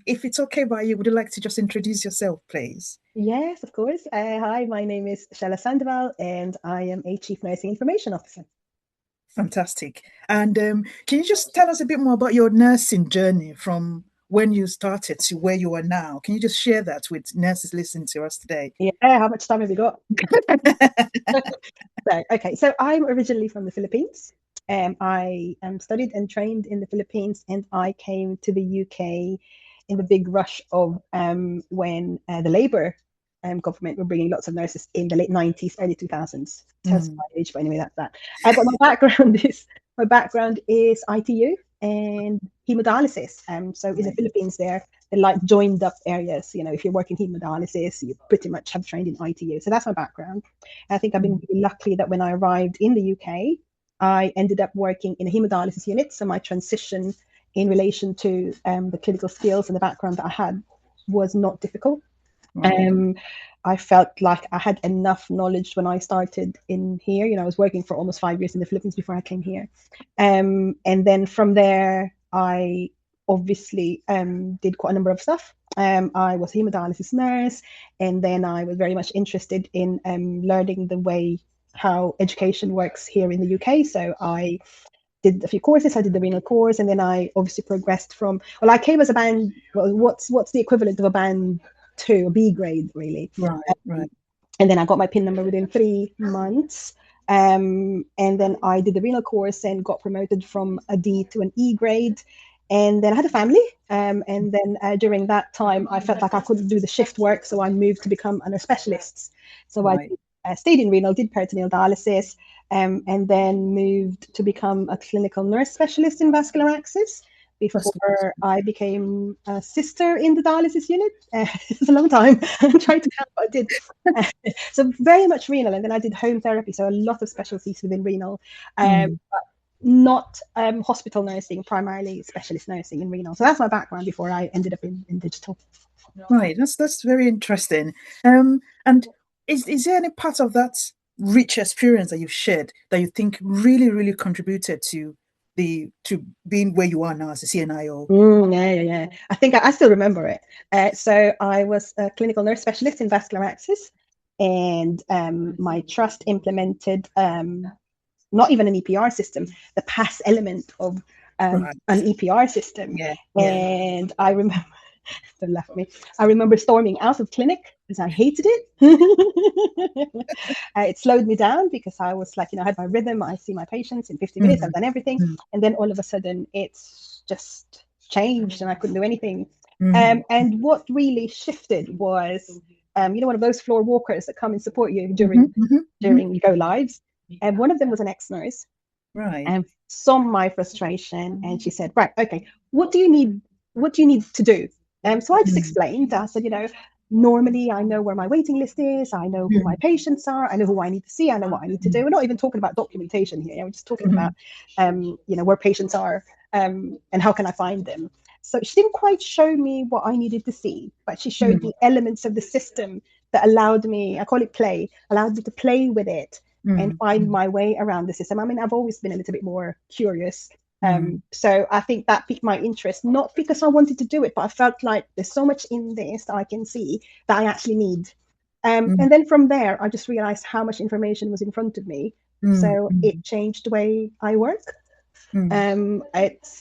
if it's okay by you, would you like to just introduce yourself, please? Yes, of course. Hi, my name is Shella Sandoval, and I am a Chief Nursing Information Officer. Fantastic. And can you just tell us a bit more about your nursing journey from when you started to where you are now? Can you just share that with nurses listening to us today? Yeah, how much time have you got? So I'm originally from the Philippines. I studied and trained in the Philippines, and I came to the UK in the big rush of when the Labour government were bringing lots of nurses in the late 90s, early 2000s. Tells Mm, my age, but anyway, that's that. But my background is ITU and hemodialysis. So in the right. Philippines, they're like joined up areas. If you're working hemodialysis, you pretty much have trained in ITU. So that's my background. I think I've been Mm, really lucky that when I arrived in the UK, I ended up working in a hemodialysis unit. So my transition in relation to the clinical skills and the background that I had was not difficult. right. Um, I felt like I had enough knowledge when I started in here. I was working for almost 5 years in the Philippines before I came here. And then from there, I obviously did quite a number of stuff. I was a hemodialysis nurse, and then I was very much interested in learning the way how education works here in the UK. So I did a few courses. I did the renal course, and then I obviously progressed from. Well, I came as a band. Well, what's the equivalent of a band two, a B grade, really. Right, right. And then I got my PIN number within 3 months. And then I did the renal course and got promoted from a D to an E grade. And then I had a family. And then during that time, I felt like I couldn't do the shift work. So I moved to become a nurse specialist. So I Right. stayed in renal, did peritoneal dialysis, and then moved to become a clinical nurse specialist in vascular access That's before I became a sister in the dialysis unit. It's a long time. I'm trying to count, but I did. So very much renal, and then I did home therapy, so a lot of specialties within renal, mm, but not hospital nursing, primarily specialist nursing in renal. So that's my background before I ended up in digital. right. That's very interesting. And is there any part of that rich experience that you've shared that you think really, really contributed to being where you are now as a CNIO? Yeah, yeah, yeah. I think I still remember it. So I was a clinical nurse specialist in vascular access, and my trust implemented not even an EPR system, the pass element of Right. an EPR system. Yeah, yeah. And I remember, don't laugh at me, I remember storming out of clinic because I hated it. It slowed me down because I was like, I had my rhythm. I see my patients in 50 minutes, I've Mm, done everything. mm, And then all of a sudden, it's just changed and I couldn't do anything. mm, And what really shifted was, one of those floor walkers that come and support you mhm, during mhm, mhm. during go lives. And one of them was an ex-nurse Right. and saw my frustration, and she said, right, okay, what do you need to do? So I just Mm, explained. I said, normally I know where my waiting list is, I know who my mm, patients are, I know who I need to see, I know what I need to do. We're not even talking about documentation here, we're just talking about mhm, where patients are, and how can I find them. So she didn't quite show me what I needed to see, but she showed mm, me elements of the system that allowed me, I call it play, allowed me to play with it and mm, find my way around the system. I mean, I've always been a little bit more curious. mm, So I think that piqued my interest, not because I wanted to do it, but I felt like there's so much in this that I can see that I actually need. mm, And then from there, I just realized how much information was in front of me. mm, So it mm, changed the way I work. mm,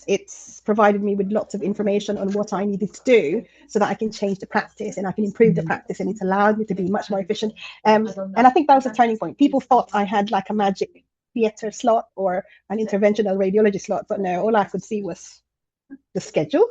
It's provided me with lots of information on what I needed to do so that I can change the practice and I can improve the mm, practice, and it's allowed me to be much more efficient. And I think that was a turning point. People thought I had like a magic theatre slot or an interventional radiology slot, but no, all I could see was the schedule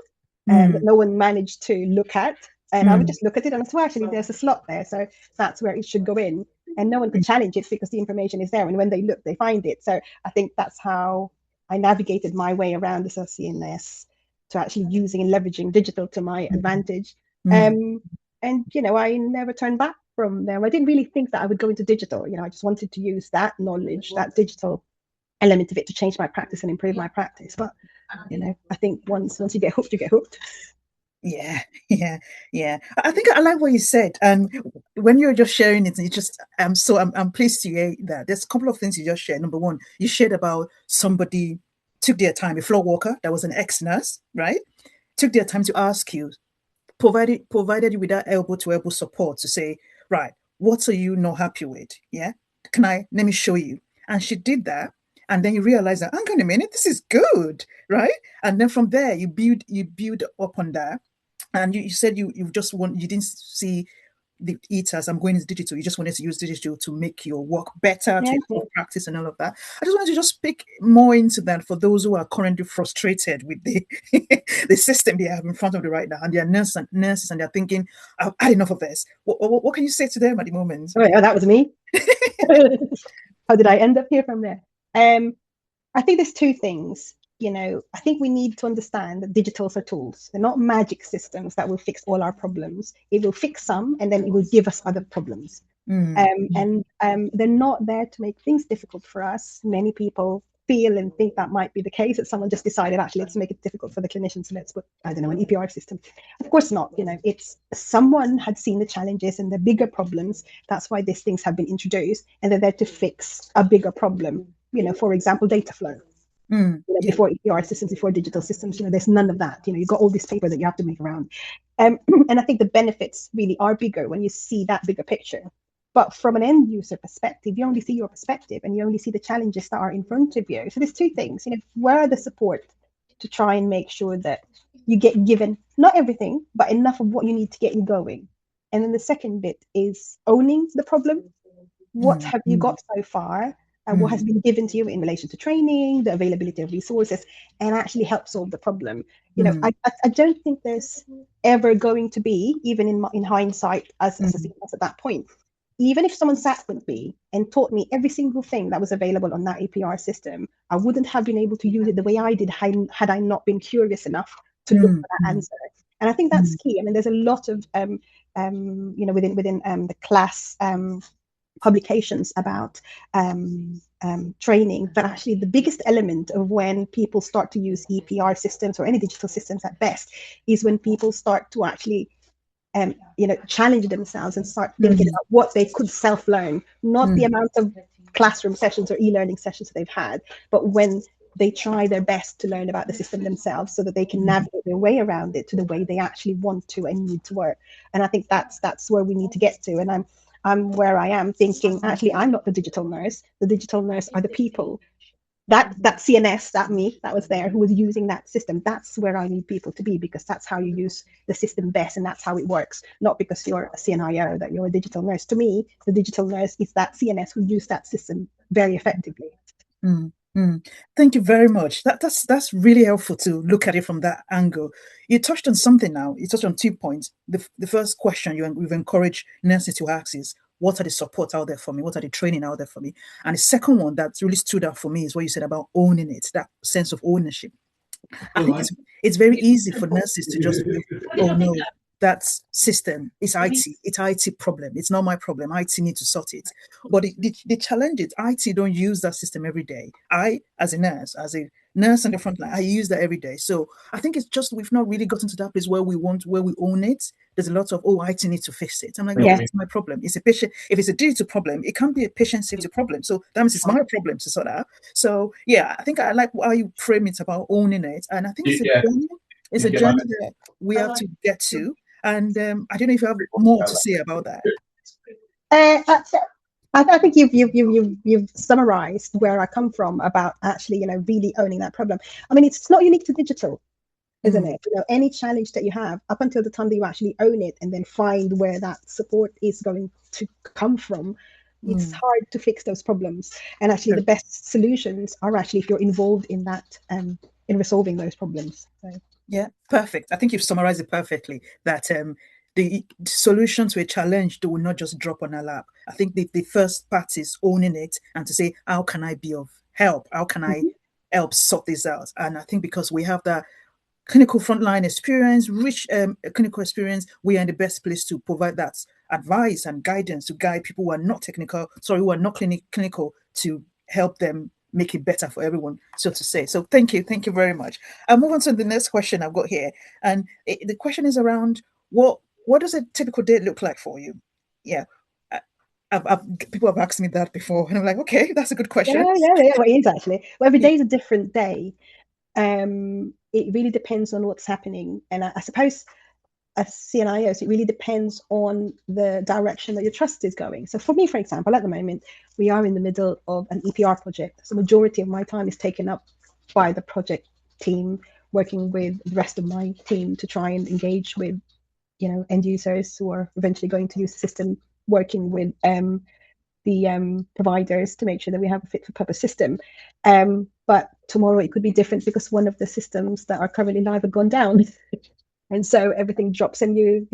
that mm, no one managed to look at. And I would mm, just look at it and I said, well, actually, there's a slot there. So that's where it should go in. And no one could mm, challenge it because the information is there. And when they look, they find it. So I think that's how I navigated my way around the CNS to actually using and leveraging digital to my mm, advantage. mm, Um, and, I never turned back from there. I didn't really think that I would go into digital. I just wanted to use that knowledge, that digital element of it to change my practice and improve my practice. But I think once you get hooked, you get hooked. yeah, yeah, yeah. I think I like what you said. And when you're just sharing it, I'm pleased to hear that. There's a couple of things you just shared. Number one, you shared about somebody took their time, a floor walker that was an ex-nurse, right? Took their time to ask you. provided you with that elbow to elbow support to say, right, what are you not happy with? Yeah, let me show you. And she did that. And then you realize that, hang on a minute, this is good, right? And then from there, you build up on that. And you said you didn't see it as I'm going into digital. You just wanted to use digital to make your work better, to Yeah. improve practice and all of that. I just wanted to just speak more into that for those who are currently frustrated with the the system they have in front of them right now, and they're nurses, and they're thinking, I've had enough of this. What can you say to them at the moment? Oh, that was me. How did I end up here from there? I think there's two things. I think we need to understand that digitals are tools. They're not magic systems that will fix all our problems. It will fix some, and then it will give us other problems. Mm, And they're not there to make things difficult for us. Many people feel and think that might be the case, that someone just decided, actually, let's make it difficult for the clinicians, so let's put, I don't know, an EPR system. Of course not. It's someone had seen the challenges and the bigger problems. That's why these things have been introduced, and they're there to fix a bigger problem. For example, data flow. yeah. Before EPR systems, before digital systems, there's none of that. You've got all this paper that you have to move around. And I think the benefits really are bigger when you see that bigger picture. But from an end user perspective, you only see your perspective, and you only see the challenges that are in front of you. So there's two things. Where are the support to try and make sure that you get given not everything, but enough of what you need to get you going. And then the second bit is owning the problem. What Mm, have you got so far? And what has mm, been given to you in relation to training, the availability of resources, and actually help solve the problem. mm, I don't think there's ever going to be, even in hindsight, as a mm, CMS at that point, even if someone sat with me and taught me every single thing that was available on that APR system, I wouldn't have been able to use it the way I did had I not been curious enough to look mm, for that mm, answer. And I think that's mm, key. I mean, there's a lot of within the class publications about training, but actually the biggest element of when people start to use EPR systems or any digital systems at best is when people start to actually challenge themselves and start thinking mm, about what they could self-learn, not the mm, amount of classroom sessions or e-learning sessions that they've had, but when they try their best to learn about the system themselves so that they can mm, navigate their way around it to the way they actually want to and need to work. And I think that's where we need to get to. And I'm where I am thinking, actually, I'm not the digital nurse. The digital nurse are the people, that CNS, that me that was there, who was using that system. That's where I need people to be, because that's how you use the system best, and that's how it works. Not because you're a CNIO that you're a digital nurse. To me, the digital nurse is that CNS who used that system very effectively. mm, mm. Thank you very much. That's really helpful to look at it from that angle. You touched on something now. You touched on 2 points. The first question we've encouraged nurses to ask is, what are the support out there for me? What are the training out there for me? And the second one that really stood out for me is what you said about owning it, that sense of ownership. I think it's very easy for nurses to just feel, oh no, that system is IT. It's IT problem. It's not my problem. IT need to sort it. But the challenge is IT don't use that system every day. As a nurse on the front line, I use that every day. So I think it's just we've not really gotten to that place where we own it. There's a lot of, oh, IT needs to fix it. I'm like, no, Yeah. it's my problem. It's a patient. If it's a digital problem, it can't be a patient safety problem. So that means it's my problem to sort out. So yeah, I think I like how you frame it about owning it, and I think it's a journey. It's a journey that we have to get to. And I don't know if you have more to say about that. Uh, I think you've summarized where I come from about actually, really owning that problem. I mean, it's not unique to digital, isn't Mm, it? Any challenge that you have, up until the time that you actually own it and then find where that support is going to come from, it's mm. hard to fix those problems. And actually, the best solutions are actually if you're involved in that, in resolving those problems. So. Yeah, perfect. I think you've summarized it perfectly. That the solution to a challenge will not just drop on our lap. I think the first part is owning it and to say, how can I be of help? How can I Mhm. help sort this out? And I think because we have that clinical frontline experience, rich clinical experience, we are in the best place to provide that advice and guidance to guide people who are not technical, sorry, who are not clinical, to help them make it better for everyone, so to say. So thank you very much. I'll move on to the next question I've got here, and the question is around what does a typical day look like for you? Yeah, people have asked me that before, and I'm like, okay, that's a good Yeah, question. yeah, yeah. Well, it is actually. Well, every Yeah. day is a different day. It really depends on what's happening, and I suppose as CNIOs, it really depends on the direction that your trust is going. So for me, for example, at the moment, we are in the middle of an EPR project. So the majority of my time is taken up by the project team, working with the rest of my team to try and engage with, end users who are eventually going to use the system, working with the providers to make sure that we have a fit for purpose system. But tomorrow it could be different because one of the systems that are currently live have gone down. And so everything drops and you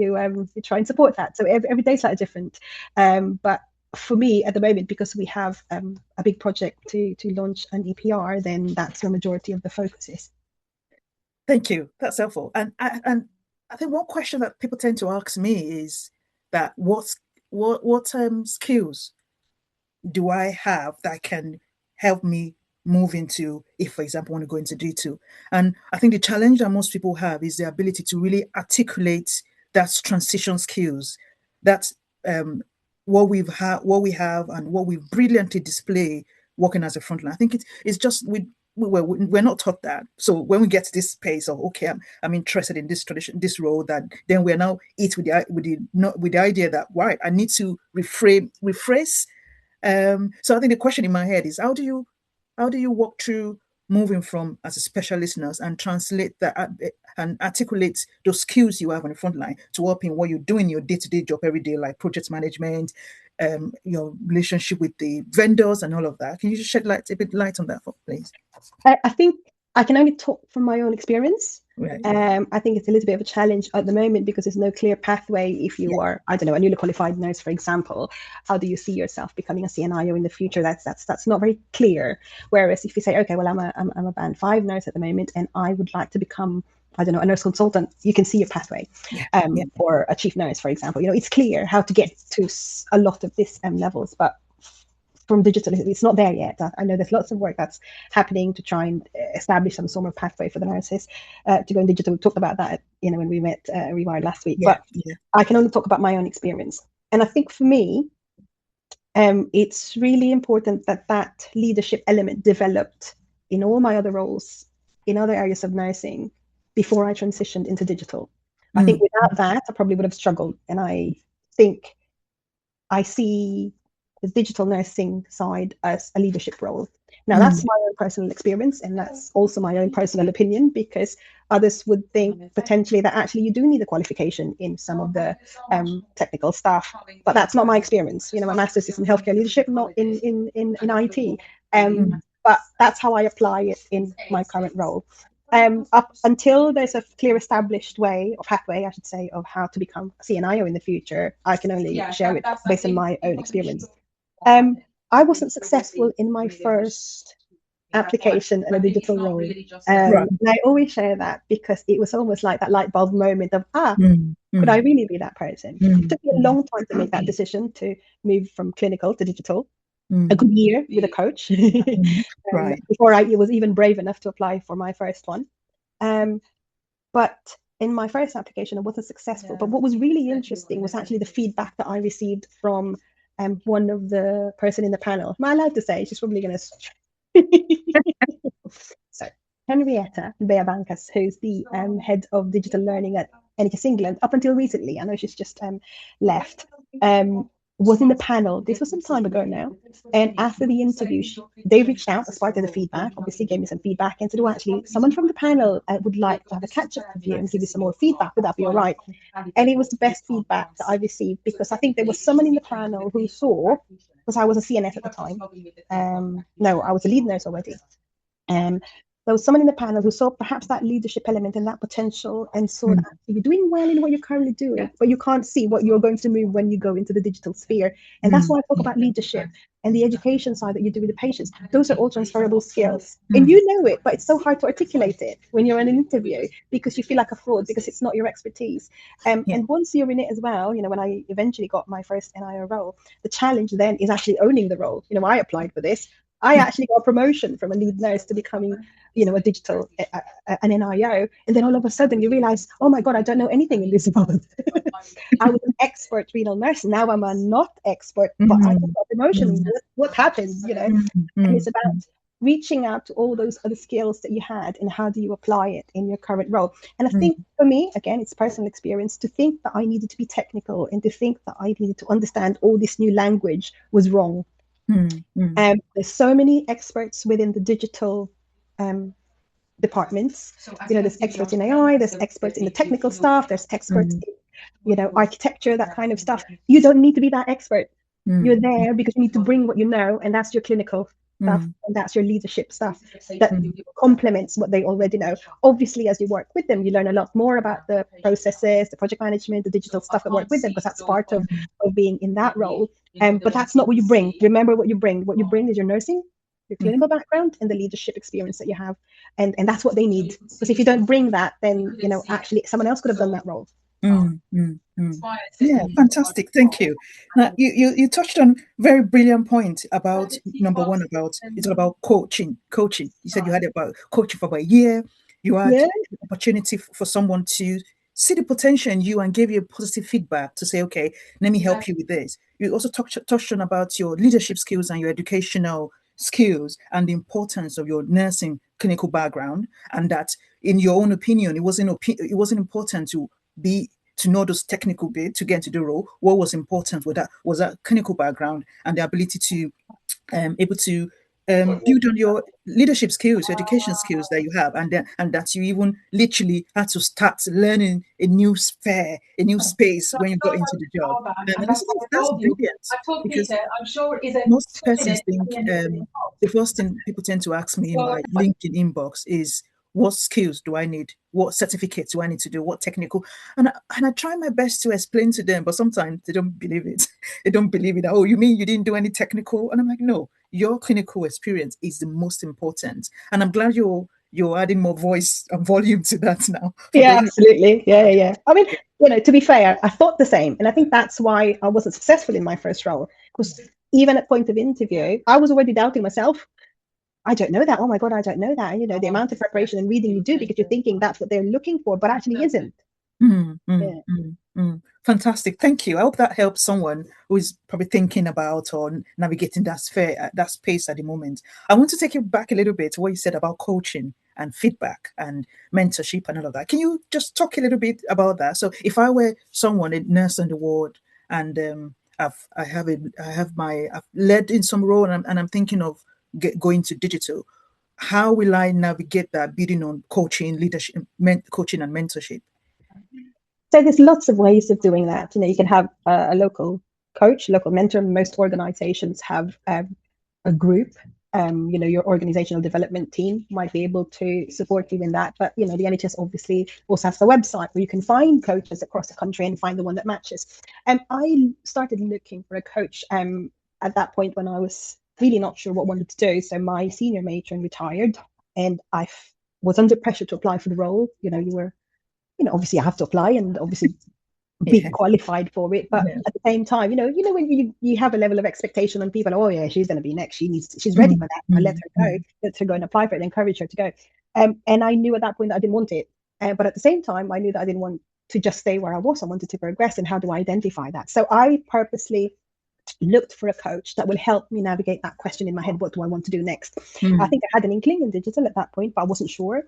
try and support that. So every day is slightly different. But for me at the moment, because we have a big project to launch an EPR, then that's where majority of the focus is. Thank you. That's helpful. And I think one question that people tend to ask me is that what skills do I have that can help me move into, if for example, I want to go into D2? And I think the challenge that most people have is the ability to really articulate that transition skills. That's what we have, and what we brilliantly display working as a frontline. I think it's just we're not taught that. So when we get to this space of, okay, I'm interested in this tradition, this role, that then we're now it with the idea that, right, I need to rephrase. So I think the question in my head is, how do you walk through moving from as a specialist nurse and translate that and articulate those skills you have on the front line to help in what you're doing your day-to-day job every day, like project management, your relationship with the vendors and all of that. Can you just shed a bit light on that, please? I think I can only talk from my own experience. Right. I think it's a little bit of a challenge at the moment because there's no clear pathway. If you are, I don't know, a newly qualified nurse, for example, how do you see yourself becoming a CNIO in the future? That's not very clear. Whereas if you say, okay, well, I'm a band 5 nurse at the moment, and I would like to become, I don't know, a nurse consultant, you can see your pathway. Or a chief nurse, for example. It's clear how to get to a lot of these levels, but from digital, it's not there yet. I know there's lots of work that's happening to try and establish some sort of pathway for the nurses to go in digital. We talked about that, when we met Rewired last week. But I can only talk about my own experience. And I think for me, it's really important that leadership element developed in all my other roles, in other areas of nursing, before I transitioned into digital. I think without that, I probably would have struggled. And I think I see the digital nursing side as a leadership role. Now, that's my own personal experience, and that's also my own personal opinion, because others would think potentially that actually you do need a qualification in some of the technical stuff, but that's not my experience. My master's is in healthcare leadership, not in IT. But that's how I apply it in my current role. Up until there's a clear established pathway, I should say, of how to become a CNIO in the future, I can only share it based on my own experience. I wasn't successful in my first application in a digital role. And I always share that because it was almost like that light bulb moment of, could I really be that person? It took me a long time to make that decision to move from clinical to digital. A good year with a coach before I was even brave enough to apply for my first one. But in my first application, I wasn't successful. But what was really interesting was actually the feedback that I received from one of the person in the panel. Am I allowed to say? She's probably going to. So Henrietta Beabancas, who's the head of digital learning at NHS England, up until recently, I know she's just left, was in the panel. This was some time ago now. And after the interview, they reached out as part of the feedback, obviously gave me some feedback, and said, oh, actually, someone from the panel would like to have a catch-up with you and give you some more feedback. Would that be all right? And it was the best feedback that I received, because I think there was someone in the panel who saw, because I was a CNS at the time. No, I was a lead nurse already. There was someone in the panel who saw perhaps that leadership element and that potential, and saw that you're doing well in what you're currently doing, but you can't see what you're going to move when you go into the digital sphere. And that's why I talk about leadership and the education side that you do with the patients. Those are all transferable skills. And you know it, but it's so hard to articulate it when you're in an interview, because you feel like a fraud because it's not your expertise. And once you're in it as well, when I eventually got my first NIO role, the challenge then is actually owning the role. I applied for this. I actually got a promotion from a lead nurse to becoming, a digital, an NIO. And then all of a sudden you realize, oh my God, I don't know anything in this world. I was an expert renal nurse. Now I'm a not expert, but I got a promotion. What happened, And it's about reaching out to all those other skills that you had and how do you apply it in your current role. And I think mm, for me, again, it's personal experience, to think that I needed to be technical and to think that I needed to understand all this new language was wrong. mm, mm, There's so many experts within the digital departments. There's experts in AI, there's experts in the technical stuff, there's experts mm, in, architecture, that kind of stuff. You don't need to be that expert. You're mm, there because you need to bring what you know, and that's your clinical stuff, mm, and that's your leadership stuff that mm, complements what they already know. Obviously, as you work with them, you learn a lot more about the processes, the project management, the digital stuff that work with them, because that's part of being in that role. But that's not what you bring. Remember what you bring. What you bring is your nursing, your mm, clinical background, and the leadership experience that you have. And that's what they need. Because if you don't bring that, then actually someone else could have done that role. mm, mm, mm. Yeah, fantastic. Thank you. Now, you touched on very brilliant point about number one, about it's all about coaching. Coaching. You said you had about coaching for about a year. You had Yeah, opportunity for someone to see the potential in you and give you positive feedback to say, okay, let me help you with this. You also touched on about your leadership skills and your educational skills and the importance of your nursing clinical background, and that in your own opinion, it wasn't important be to know those technical bit to get into the role. What was important was that clinical background and the ability to able to build on your leadership skills, your education skills that you have, and that you even literally had to start learning a new sphere, a new space when you got into the job. And that's brilliant because most persons think the first thing people tend to ask me in my LinkedIn inbox is, what skills do I need? What certificates do I need to do? What technical? And I try my best to explain to them, but sometimes they don't believe it. They don't believe it. Oh, you mean you didn't do any technical? And I'm like, no, your clinical experience is the most important. And I'm glad you're adding more voice and volume to that now for yeah, those. absolutely. Yeah, yeah. I mean, to be fair, I thought the same. And I think that's why I wasn't successful in my first role. Because even at point of interview, I was already doubting myself. I don't know that. Oh my God, I don't know that. And the amount of preparation and reading you do because you're thinking that's what they're looking for, but actually isn't. Mm, mm, Yeah. mm, mm. Fantastic. Thank you. I hope that helps someone who is probably thinking about or navigating that sphere, that space at the moment. I want to take you back a little bit to what you said about coaching and feedback and mentorship and all of that. Can you just talk a little bit about that? So if I were someone, a nurse on the ward, and I've led in some role and I'm thinking of going to digital, how will I navigate that building on coaching, leadership, coaching and mentorship? So there's lots of ways of doing that. You can have a local coach, local mentor. Most organizations have a group. Your organizational development team might be able to support you in that. But the NHS obviously also has a website where you can find coaches across the country and find the one that matches. I started looking for a coach at that point when I was really not sure what I wanted to do. So my senior matron retired, and I was under pressure to apply for the role. You were, obviously I have to apply and obviously be Yeah. qualified for it. But Yeah. at the same time, when you have a level of expectation on people, oh yeah, she's going to be next. She's ready Mm, for that. I let mm, her go. mm, Let her go and apply for it. Encourage her to go. And I knew at that point that I didn't want it. But at the same time, I knew that I didn't want to just stay where I was. I wanted to progress. And how do I identify that? So I purposely looked for a coach that will help me navigate that question in my head. What do I want to do next? I mm, think I had an inkling in digital at that point, but I wasn't sure.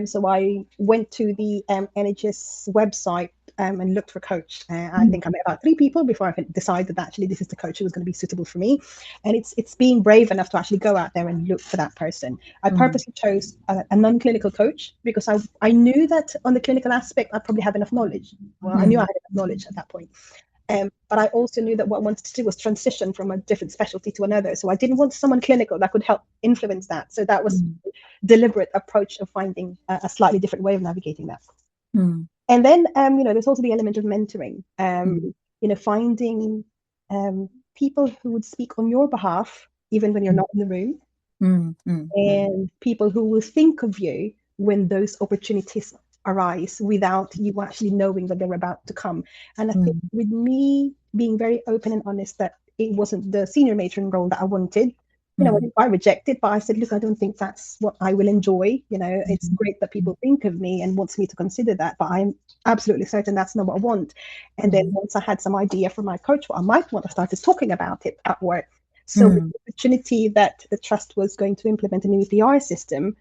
So I went to the NHS website and looked for a coach. I mm, think I met about 3 people before I decided that actually this is the coach who was going to be suitable for me. And it's being brave enough to actually go out there and look for that person. I mm, purposely chose a non-clinical coach because I knew that on the clinical aspect I probably have enough knowledge. Well, I knew I mm, had enough knowledge at that point. But I also knew that what I wanted to do was transition from a different specialty to another. So I didn't want someone clinical that could help influence that. So that was mm, deliberate approach of finding a slightly different way of navigating that. mm, And then, there's also the element of mentoring. mm, Finding people who would speak on your behalf, even when you're mm, not in the room, mm, mm, mm, and people who will think of you when those opportunities arise without you actually knowing that they're about to come. And I think mm, with me being very open and honest that it wasn't the senior matron role that I wanted, I mm, didn't quite reject it, but I said, look, I don't think that's what I will enjoy. It's mm, great that people think of me and wants me to consider that, but I'm absolutely certain that's not what I want. And then mm, once I had some idea from my coach, what I might want, I started talking about it at work. So with Mm. the opportunity that the trust was going to implement a new EPR system,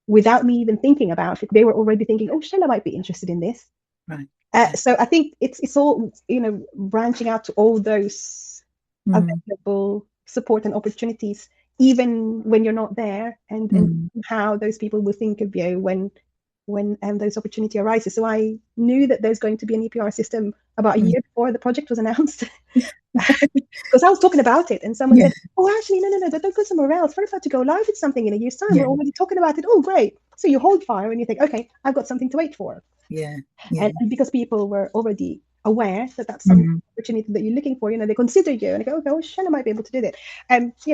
without me even thinking about it, they were already thinking, oh, Shella might be interested in this. Right. Yeah. So I think it's all, branching out to all those Mm. available support and opportunities, even when you're not there, and Mm. how those people will think of you when those opportunity arises. So I knew that there's going to be an EPR system about a Mm. year before the project was announced. Because I was talking about it, and someone Yeah. said, "Oh, actually, no, don't go somewhere else. We're about to go live with something in a year's time. Yeah. We're already talking about it. Oh, great!" So you hold fire and you think, "Okay, I've got something to wait for." Yeah. Yeah. And because people were already aware that that's some Mm. opportunity that you're looking for, they consider you and they go, okay, well, Shannon might be able to do that.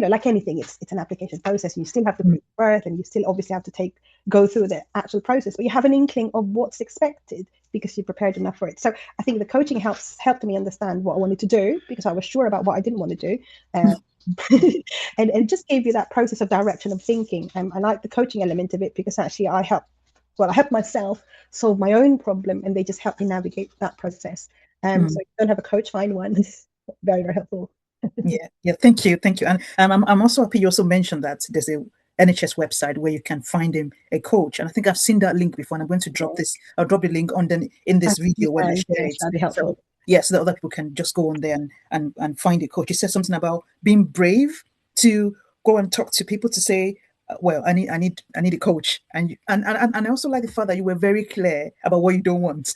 Like anything, it's an application process. You still have to Mm. prove birth, and you still obviously have to go through the actual process, but you have an inkling of what's expected because you're prepared enough for it. So I think the coaching helped me understand what I wanted to do, because I was sure about what I didn't want to do. Uh, and just gave you that process of direction of thinking. I like the coaching element of it, because actually I helped myself solve my own problem, and they just helped me navigate that process. So Mm. if you don't have a coach, find one. It's very, very helpful. Yeah, yeah. Thank you, thank you. And I'm also happy you also mentioned that there's a NHS website where you can find him a coach. And I think I've seen that link before. And I'm going to drop this. I'll drop the link on the in I this think you video when I can, share yes, it. that'd be So helpful. yes, so that other people can just go on there and find a coach. You said something about being brave to go and talk to people to say, well, I need a coach. And I also like the fact that you were very clear about what you don't want.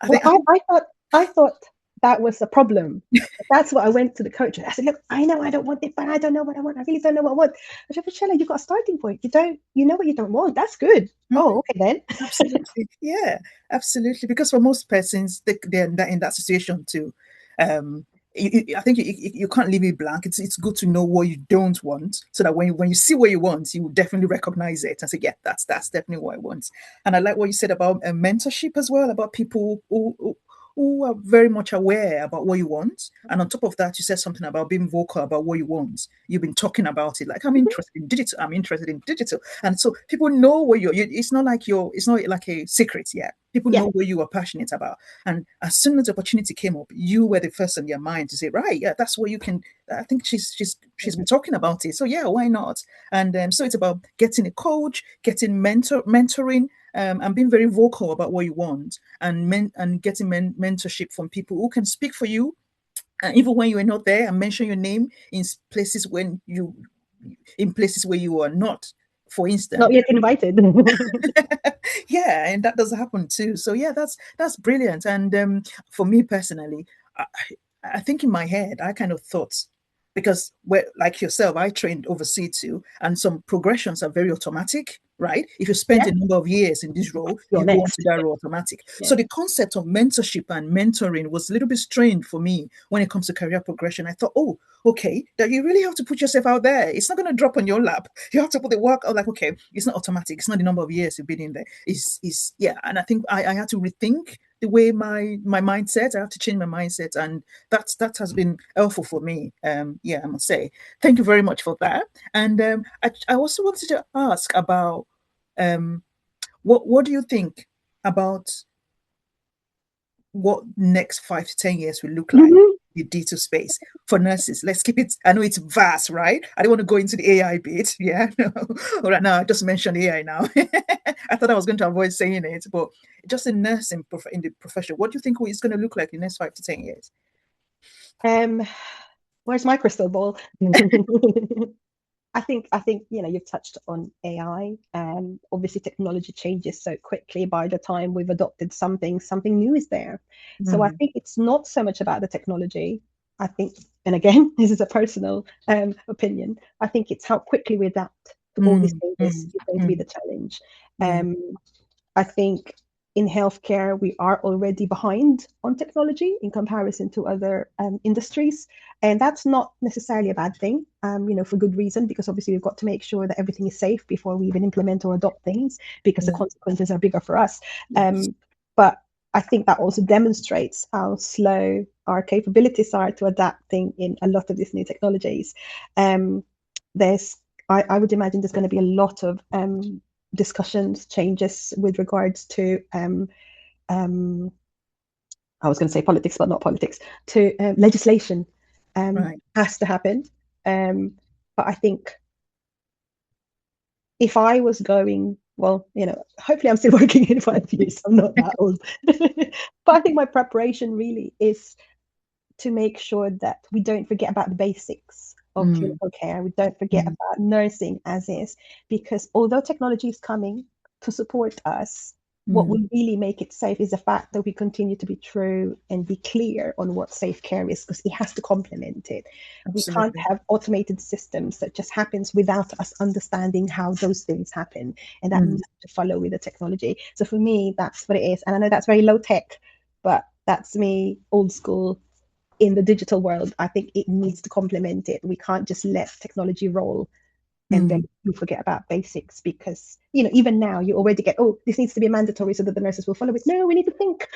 I Well, think I think I thought that was a problem. That's what I went to the coach. I said, look, I know I don't want it, but I don't know what I want. I really don't know what I want. I said, but Shella, you've got a starting point. You know what you don't want. That's good. Mhm. Oh, okay then. Absolutely. Yeah, absolutely. Because for most persons, they're in that situation too. Um, I think you can't leave it blank. It's good to know what you don't want, so that when you see what you want, you will definitely recognize it and say, yeah, that's definitely what I want. And I like what you said about mentorship as well, about people who are very much aware about what you want. And on top of that, you said something about being vocal about what you want. You've been talking about it, like I'm interested in digital. I'm interested in digital, and so people know what it's not like it's not like a secret yet. People Yeah. know what you are passionate about. And as soon as the opportunity came up, you were the first in their mind to say, right, yeah, that's what you can. I think she's been talking about it. So yeah, why not? And so it's about getting a coach, getting mentoring, and being very vocal about what you want, and getting mentorship from people who can speak for you, and even when you are not there, and mention your name in places where you are not, for Not instance. yet invited. Yeah, and that does happen too. So yeah, that's brilliant. And for me personally, I, I think in my head I kind of thought, because like yourself, I trained overseas too, and some progressions are very automatic, right? If you spend Yeah. a number of years in this role, You're you go on to next. that role automatic. Yeah. So the concept of mentorship and mentoring was a little bit strange for me when it comes to career progression. I thought, oh, okay, that you really have to put yourself out there. It's not going to drop on your lap. You have to put the work out. Like, okay, it's not automatic. It's not the number of years you've been in there. Is yeah. And I think I had to rethink the way my mindset. I have to change my mindset, and that has been helpful for me. Yeah, I must say. Thank you very much for that. And I also wanted to ask about um, what do you think about what next 5 to 10 years will look like Mhm. in digital space for nurses? Let's keep it. I know it's vast, right? I don't want to go into the AI bit. Yeah, no. All right, now I just mentioned AI now. I thought I was going to avoid saying it, but just in nursing in the profession, what do you think it's going to look like in the next 5 to 10 years? Um, where's my crystal ball? I think you've touched on AI. Obviously technology changes so quickly. By the time we've adopted something new is there. So I Mm, think it's not so much about the technology. I think, and again, this is a personal opinion. I think it's how quickly we adapt to all these mm, changes mm, is going to be mm. the challenge. Yeah, Um, I think in healthcare, we are already behind on technology in comparison to other industries. And that's not necessarily a bad thing, for good reason, because obviously we've got to make sure that everything is safe before we even implement or adopt things, because the yeah, consequences are bigger for us. yes. But I think that also demonstrates how slow our capabilities are to adapting in a lot of these new technologies. Um, there's, I would imagine there's going to be a lot of discussions, changes with regards to um, I was going to say politics, but not politics, to legislation. Right. has to happen. But I think if I was going, well, hopefully I'm still working in 5 years. I'm not that old. But I think my preparation really is to make sure that we don't forget about the basics of clinical care. We don't forget Mm, about nursing as is, because although technology is coming to support us, what mm, will really make it safe is the fact that we continue to be true and be clear on what safe care is, because it has to complement it. We can't absolutely. have automated systems that just happens without us understanding how those things happen, and that Mm, needs to follow with the technology. So for me, that's what it is. And I know that's very low tech, but that's me, old school. In the digital world, I think it needs to complement it. We can't just let technology roll and then mm, you forget about basics, because even now you already get, oh, this needs to be mandatory so that the nurses will follow it. No, we need to think.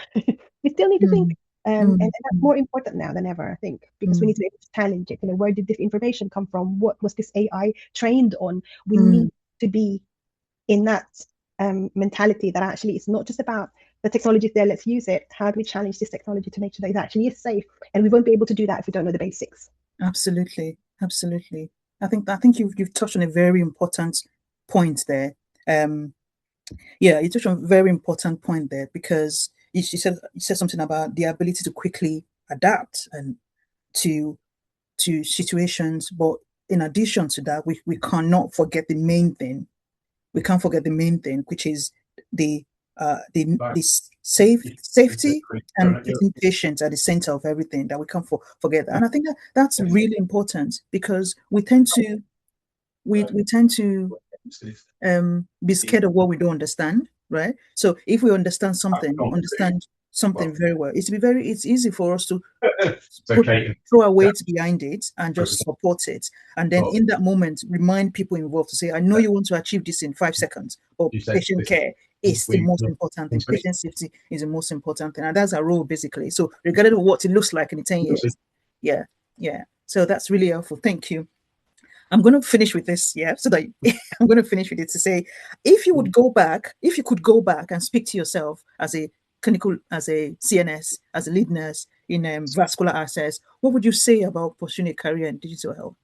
We still need to think. mm, And mm, that's mm, more important now than ever, I think, because we need mm, to be able to challenge it. Where did this information come from? What was this AI trained on? We mm, need to be in that mentality that actually it's not just about the technology is there, let's use it. How do we challenge this technology to make sure that it actually is safe? And we won't be able to do that if we don't know the basics. absolutely. Absolutely. I think you've touched on a very important point there. Um, yeah, you touched on a very important point there because you said something about the ability to quickly adapt and to situations. But in addition to that, we cannot forget the main thing. We can't forget the main thing, which is the the safety and putting patients at the center of everything. That we can't forget that. And I think that's really important because we tend to be scared of what we don't understand, right? So if we understand something very well, it's easy for us to put throw our weight behind it and just support it. And then in that moment, remind people involved to say, I know you want to achieve this in 5 seconds, but patient care is the most important thing. Patient safety is the most important thing. And that's our role basically. So regardless of what it looks like in 10 years. Yeah. Yeah. So that's really helpful. Thank you. I'm going to finish with this, yeah. So that I'm going to finish with it to say, if you could go back and speak to yourself as a as a CNS, as a lead nurse in vascular access, what would you say about pursuing a career in digital health?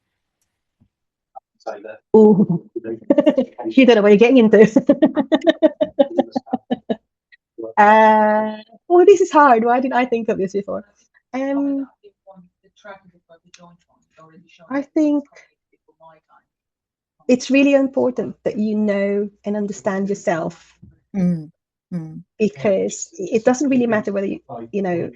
Ooh. You don't know what you're getting into. uh, oh, this is hard. Why didn't I think of this before? Um, I think it's really important that you know and understand yourself, Mm, mm, because it doesn't really matter whether you know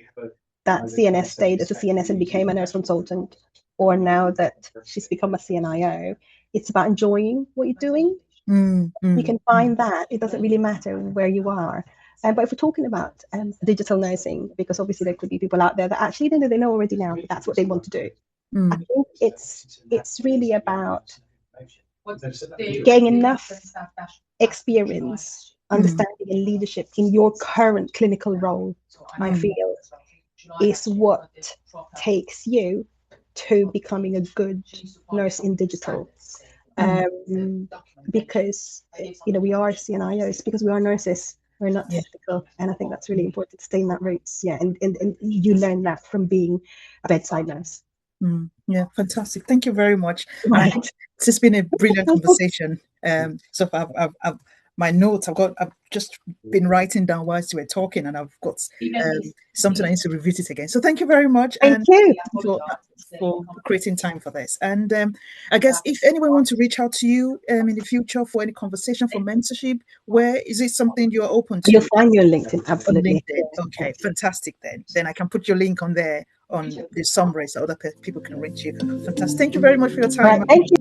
that CNS stayed as a CNS and became a nurse consultant, or now that she's become a CNIO. It's about enjoying what you're doing. mm, You mm, can find that it doesn't really matter where you are. But if we're talking about digital nursing, because obviously there could be people out there that actually they know already now that that's what they want to do. I mm, think it's really about getting enough experience, mm, understanding, and leadership in your current clinical role. I mm, feel is what takes you to becoming a good nurse in digital. mm, Because we are CNIOs, because we are nurses, we're not yeah. technical, and I think that's really important to stay in that roots. Yeah, and you learn that from being a bedside nurse. Yeah, fantastic. Thank you very much. And I think Right. this has been a brilliant conversation. So my notes. I've just been writing down whilst you were talking, and I've got something I need to revisit again. So thank you very much, Thank and you. for creating time for this. And I guess if anyone wants to reach out to you in the future for any conversation for mentorship, where is it something you're open You'll to? find me on LinkedIn, On absolutely. LinkedIn. Okay, fantastic. Then I can put your link on there on the summary so other people can reach you. Fantastic. Thank you very much for your All right, time. thank you.